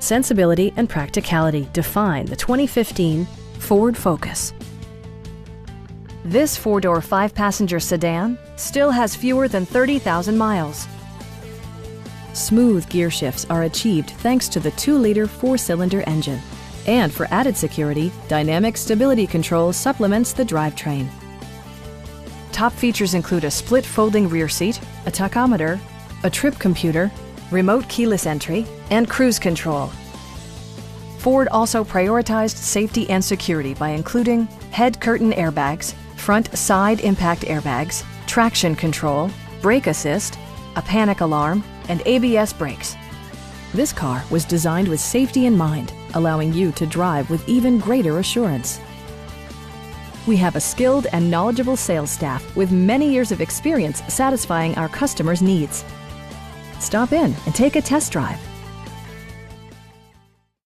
sensibility, and practicality define the 2015 Ford Focus. This four-door, five-passenger sedan still has fewer than 30,000 miles. Smooth gear shifts are achieved thanks to the 2-liter four-cylinder engine. And for added security, dynamic stability control supplements the drivetrain. Top features include a split folding rear seat, a tachometer, a trip computer, remote keyless entry, and cruise control. Ford also prioritized safety and security by including head curtain airbags, front side impact airbags, traction control, brake assist, a panic alarm, and ABS brakes. This car was designed with safety in mind, allowing you to drive with even greater assurance. We have a skilled and knowledgeable sales staff with many years of experience satisfying our customers' needs. Stop in and take a test drive.